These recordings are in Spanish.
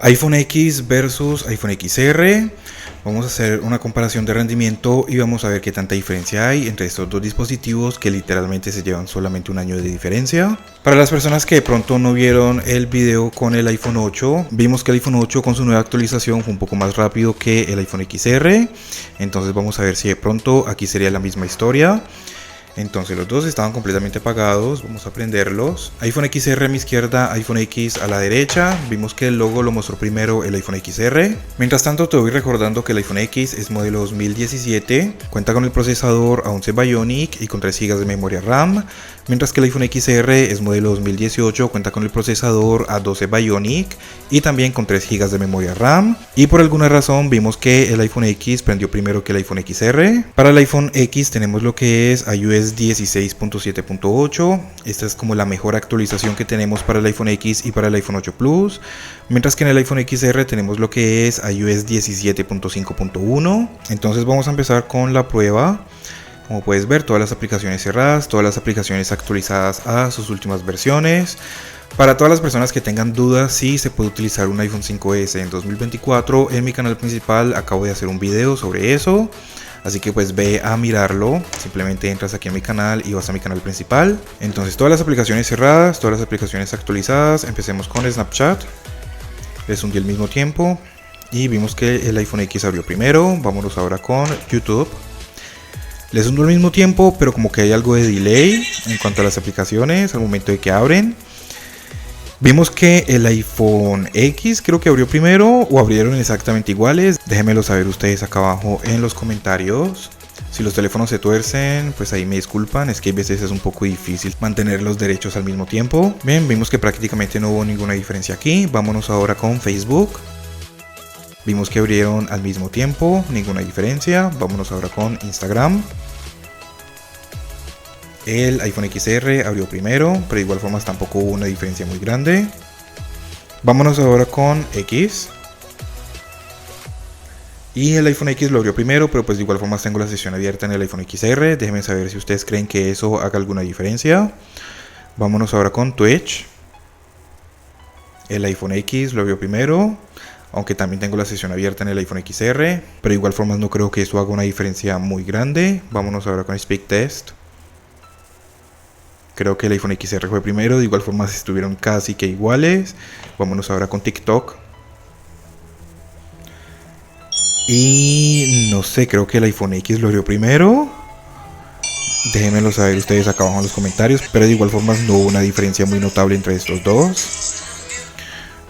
iPhone X versus iPhone XR. Vamos a hacer una comparación de rendimiento y vamos a ver qué tanta diferencia hay entre estos dos dispositivos que literalmente se llevan solamente un año de diferencia. Para las personas que de pronto no vieron el video con el iPhone 8, vimos que el iPhone 8 con su nueva actualización fue un poco más rápido que el iPhone XR. Entonces vamos a ver si de pronto aquí sería la misma historia. Entonces los dos estaban completamente apagados, vamos a prenderlos. iPhone XR a mi izquierda, iPhone X a la derecha. Vimos que el logo lo mostró primero el iPhone XR. Mientras tanto te voy recordando que el iPhone X es modelo 2017, cuenta con el procesador A11 Bionic y con 3 GB de memoria RAM. Mientras que el iPhone XR es modelo 2018, cuenta con el procesador A12 Bionic y también con 3 GB de memoria RAM. Y por alguna razón vimos que el iPhone X prendió primero que el iPhone XR. Para el iPhone X tenemos lo que es iOS 16.7.8. Esta es como la mejor actualización que tenemos para el iPhone X y para el iPhone 8 Plus. Mientras que en el iPhone XR tenemos lo que es iOS 17.5.1. Entonces vamos a empezar con la prueba. Como puedes ver, todas las aplicaciones cerradas, todas las aplicaciones actualizadas a sus últimas versiones. Para todas las personas que tengan dudas si se puede utilizar un iPhone 5S en 2024, en mi canal principal acabo de hacer un video sobre eso. Así que pues ve a mirarlo, simplemente entras aquí a mi canal y vas a mi canal principal. Entonces todas las aplicaciones cerradas, todas las aplicaciones actualizadas. Empecemos con Snapchat. Les hundí al mismo tiempo y vimos que el iPhone X abrió primero. Vámonos ahora con YouTube. Les hundo al mismo tiempo, pero como que hay algo de delay en cuanto a las aplicaciones al momento de que abren. Vimos que el iPhone X creo que abrió primero o abrieron exactamente iguales. Déjenmelo saber ustedes acá abajo en los comentarios. Si los teléfonos se tuercen, pues ahí me disculpan, es que a veces es un poco difícil mantener los derechos al mismo tiempo. Bien, vimos que prácticamente no hubo ninguna diferencia aquí. Vámonos ahora con Facebook. Vimos que abrieron al mismo tiempo, ninguna diferencia. Vámonos ahora con Instagram. El iPhone XR abrió primero, pero de igual forma tampoco hubo una diferencia muy grande. Vámonos ahora con X. Y el iPhone X lo abrió primero, pero pues de igual forma tengo la sesión abierta en el iPhone XR. Déjenme saber si ustedes creen que eso haga alguna diferencia. Vámonos ahora con Twitch. El iPhone X lo abrió primero, aunque también tengo la sesión abierta en el iPhone XR, pero de igual forma no creo que eso haga una diferencia muy grande. Vámonos ahora con Speak Test. Creo que el iPhone XR fue primero, de igual forma estuvieron casi que iguales. Vámonos ahora con TikTok. Y no sé, creo que el iPhone X lo abrió primero. Déjenmelo saber ustedes acá abajo en los comentarios, pero de igual forma no hubo una diferencia muy notable entre estos dos.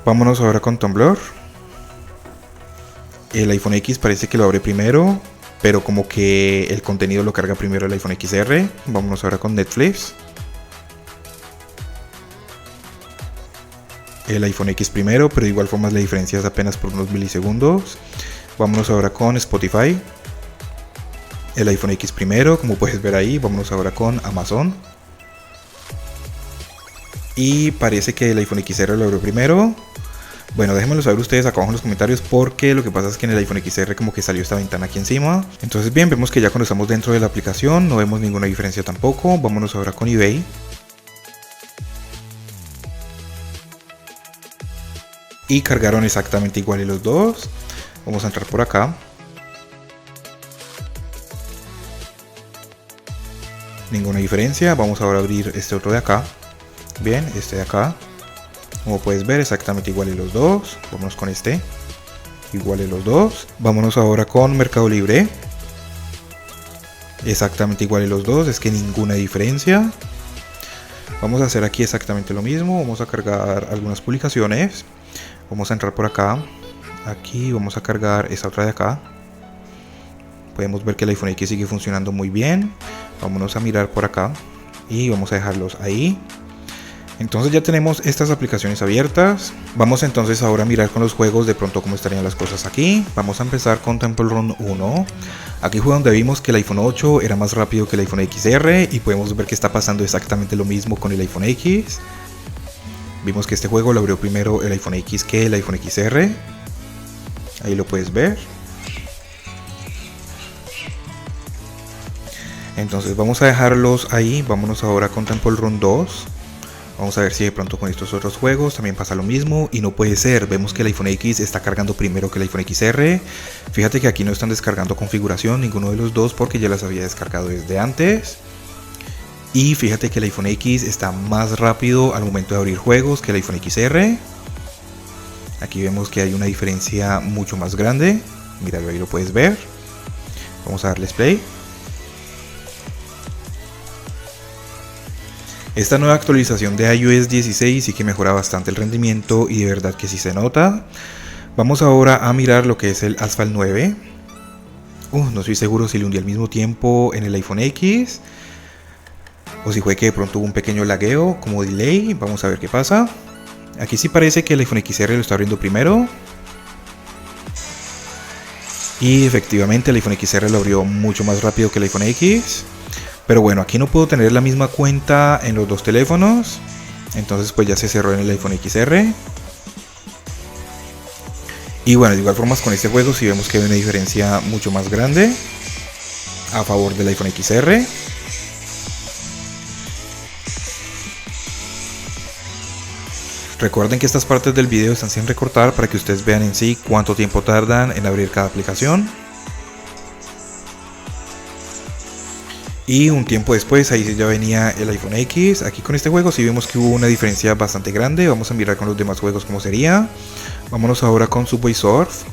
Vámonos ahora con Tumblr. El iPhone X parece que lo abre primero, pero como que el contenido lo carga primero el iPhone XR. Vámonos ahora con Netflix. El iPhone X primero, pero de igual forma la diferencia es apenas por unos milisegundos. Vámonos ahora con Spotify. El iPhone X primero, como puedes ver ahí. Vámonos ahora con Amazon. Y parece que el iPhone XR lo abrió primero. Bueno, déjenmelo saber ustedes acá abajo en los comentarios, porque lo que pasa es que en el iPhone XR como que salió esta ventana aquí encima. Entonces bien, vemos que ya cuando estamos dentro de la aplicación no vemos ninguna diferencia tampoco. Vámonos ahora con eBay. Y cargaron exactamente igual los dos. Vamos a entrar por acá. Ninguna diferencia. Vamos ahora a abrir este otro de acá. Bien, este de acá. Como puedes ver, exactamente iguales los dos. Vámonos con este. Iguales los dos. Vámonos ahora con Mercado Libre. Exactamente iguales los dos. Es que ninguna diferencia. Vamos a hacer aquí exactamente lo mismo. Vamos a cargar algunas publicaciones. Vamos a entrar por acá. Aquí vamos a cargar esta otra de acá. Podemos ver que el iPhone X sigue funcionando muy bien. Vámonos a mirar por acá. Y vamos a dejarlos ahí. Entonces ya tenemos estas aplicaciones abiertas. Vamos entonces ahora a mirar con los juegos de pronto cómo estarían las cosas aquí. Vamos a empezar con Temple Run 1. Aquí fue donde vimos que el iPhone 8 era más rápido que el iPhone XR. Y podemos ver que está pasando exactamente lo mismo con el iPhone X. Vimos que este juego lo abrió primero el iPhone X que el iPhone XR. Ahí lo puedes ver. Entonces vamos a dejarlos ahí. Vámonos ahora con Temple Run 2. Vamos a ver si de pronto con estos otros juegos también pasa lo mismo. Y no puede ser, vemos que el iPhone X está cargando primero que el iPhone XR. Fíjate que aquí no están descargando configuración ninguno de los dos porque ya las había descargado desde antes. Y fíjate que el iPhone X está más rápido al momento de abrir juegos que el iPhone XR. Aquí vemos que hay una diferencia mucho más grande. Míralo, ahí lo puedes ver. Vamos a darles play. Esta nueva actualización de iOS 16 sí que mejora bastante el rendimiento y de verdad que sí se nota. Vamos ahora a mirar lo que es el Asphalt 9. No estoy seguro si le hundí al mismo tiempo en el iPhone X o si fue que de pronto hubo un pequeño lagueo como delay. Vamos a ver qué pasa. Aquí sí parece que el iPhone XR lo está abriendo primero. Y efectivamente el iPhone XR lo abrió mucho más rápido que el iPhone X. Pero bueno, aquí no puedo tener la misma cuenta en los dos teléfonos. Entonces pues ya se cerró en el iPhone XR. Y bueno, de igual forma con este juego sí vemos que hay una diferencia mucho más grande a favor del iPhone XR. Recuerden que estas partes del video están sin recortar para que ustedes vean en sí cuánto tiempo tardan en abrir cada aplicación. Y un tiempo después, ahí ya venía el iPhone X. Aquí con este juego sí vemos que hubo una diferencia bastante grande. Vamos a mirar con los demás juegos cómo sería. Vámonos ahora con Subway Surf.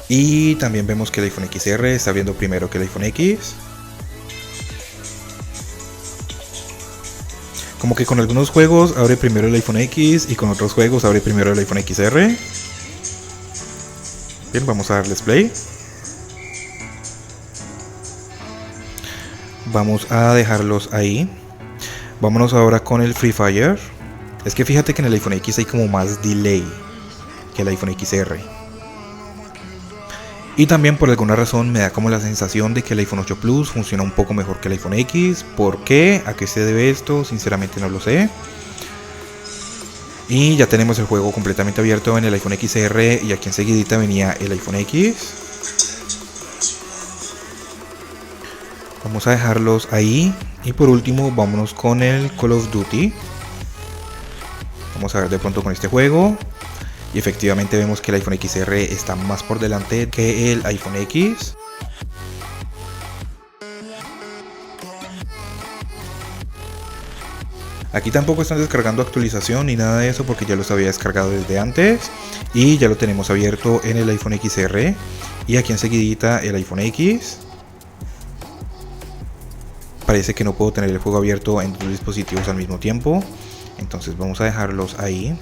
Y también vemos que el iPhone XR está abriendo primero que el iPhone X. Como que con algunos juegos abre primero el iPhone X y con otros juegos abre primero el iPhone XR. Bien, vamos a darles play. Vamos a dejarlos ahí. Vámonos ahora con el Free Fire. Es que fíjate que en el iPhone X hay como más delay que el iPhone XR. Y también por alguna razón me da como la sensación de que el iPhone 8 Plus funciona un poco mejor que el iPhone X. ¿Por qué? ¿A qué se debe esto? Sinceramente no lo sé. Y ya tenemos el juego completamente abierto en el iPhone XR y aquí enseguidita venía el iPhone X. Vamos a dejarlos ahí. Y por último vámonos con el Call of Duty. Vamos a ver de pronto con este juego. Y efectivamente vemos que el iPhone XR está más por delante que el iPhone X. Aquí tampoco están descargando actualización ni nada de eso porque ya los había descargado desde antes. Y ya lo tenemos abierto en el iPhone XR. Y aquí enseguidita el iPhone X. Parece que no puedo tener el juego abierto en dos dispositivos al mismo tiempo. Entonces vamos a dejarlos ahí.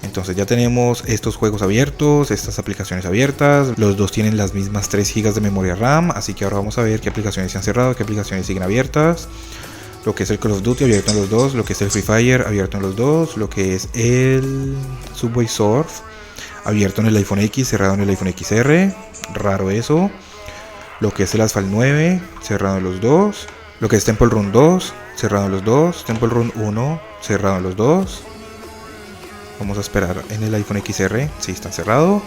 Entonces ya tenemos estos juegos abiertos, estas aplicaciones abiertas. Los dos tienen las mismas 3 GB de memoria RAM. Así que ahora vamos a ver qué aplicaciones se han cerrado, qué aplicaciones siguen abiertas. Lo que es el Call of Duty abierto en los dos, lo que es el Free Fire abierto en los dos, lo que es el Subway Surf abierto en el iPhone X, cerrado en el iPhone XR, raro eso. Lo que es el Asphalt 9, cerrado en los dos. Lo que es Temple Run 2, cerrado en los dos. Temple Run 1, cerrado en los dos. Vamos a esperar en el iPhone XR, si está cerrado.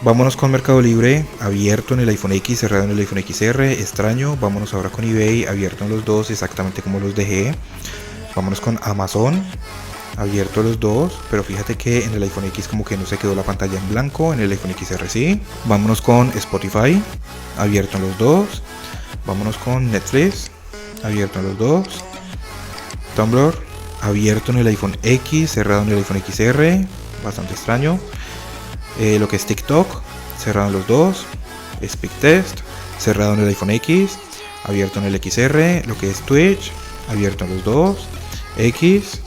Vámonos con Mercado Libre, abierto en el iPhone X, cerrado en el iPhone XR, extraño. Vámonos ahora con eBay, abierto en los dos, exactamente como los dejé. Vámonos con Amazon, abierto los dos, pero fíjate que en el iPhone X como que no se quedó la pantalla en blanco, en el iPhone XR sí. Vámonos con Spotify, abierto en los dos. Vámonos con Netflix, abierto en los dos. Tumblr, abierto en el iPhone X, cerrado en el iPhone XR, bastante extraño. Lo que es TikTok, cerrado en los dos. SpeakTest, cerrado en el iPhone X, abierto en el XR. Lo que es Twitch, abierto en los dos. X,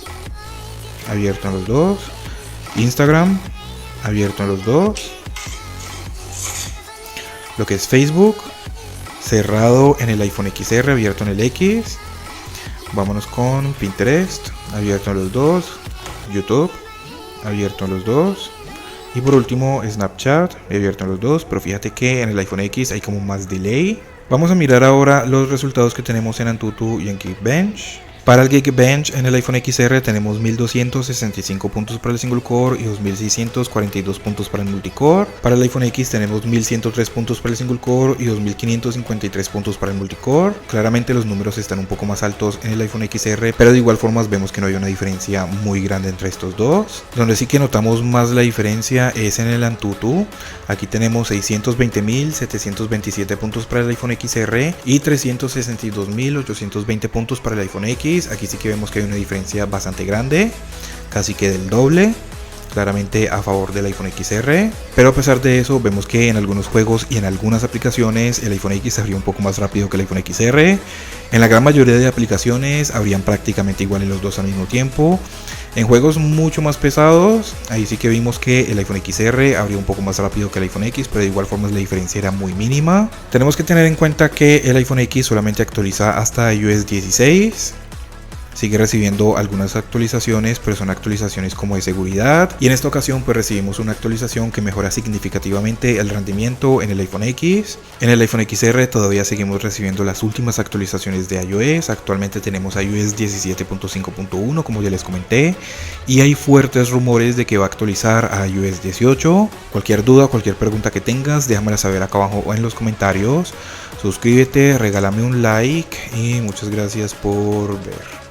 abierto en los dos. Instagram, abierto en los dos. Lo que es Facebook, cerrado en el iPhone XR, abierto en el X. Vámonos con Pinterest, abierto en los dos. YouTube, abierto en los dos. Y por último Snapchat, abierto en los dos, pero fíjate que en el iPhone X hay como más delay. Vamos a mirar ahora los resultados que tenemos en Antutu y en Geekbench. Para el Geekbench en el iPhone XR tenemos 1265 puntos para el single core y 2642 puntos para el multicore. Para el iPhone X tenemos 1103 puntos para el single core y 2553 puntos para el multicore. Claramente los números están un poco más altos en el iPhone XR, pero de igual forma vemos que no hay una diferencia muy grande entre estos dos. Donde sí que notamos más la diferencia es en el Antutu. Aquí tenemos 620.727 puntos para el iPhone XR y 362.820 puntos para el iPhone X. Aquí sí que vemos que hay una diferencia bastante grande, casi que del doble, claramente a favor del iPhone XR. Pero a pesar de eso vemos que en algunos juegos y en algunas aplicaciones el iPhone X se abría un poco más rápido que el iPhone XR. En la gran mayoría de aplicaciones abrían prácticamente igual en los dos al mismo tiempo. En juegos mucho más pesados, ahí sí que vimos que el iPhone XR abría un poco más rápido que el iPhone X, pero de igual forma la diferencia era muy mínima. Tenemos que tener en cuenta que el iPhone X solamente actualiza hasta iOS 16. Sigue recibiendo algunas actualizaciones, pero son actualizaciones como de seguridad. Y en esta ocasión pues recibimos una actualización que mejora significativamente el rendimiento en el iPhone X. En el iPhone XR todavía seguimos recibiendo las últimas actualizaciones de iOS. Actualmente tenemos iOS 17.5.1 como ya les comenté. Y hay fuertes rumores de que va a actualizar a iOS 18. Cualquier duda, cualquier pregunta que tengas, déjamela saber acá abajo o en los comentarios. Suscríbete, regálame un like y muchas gracias por ver.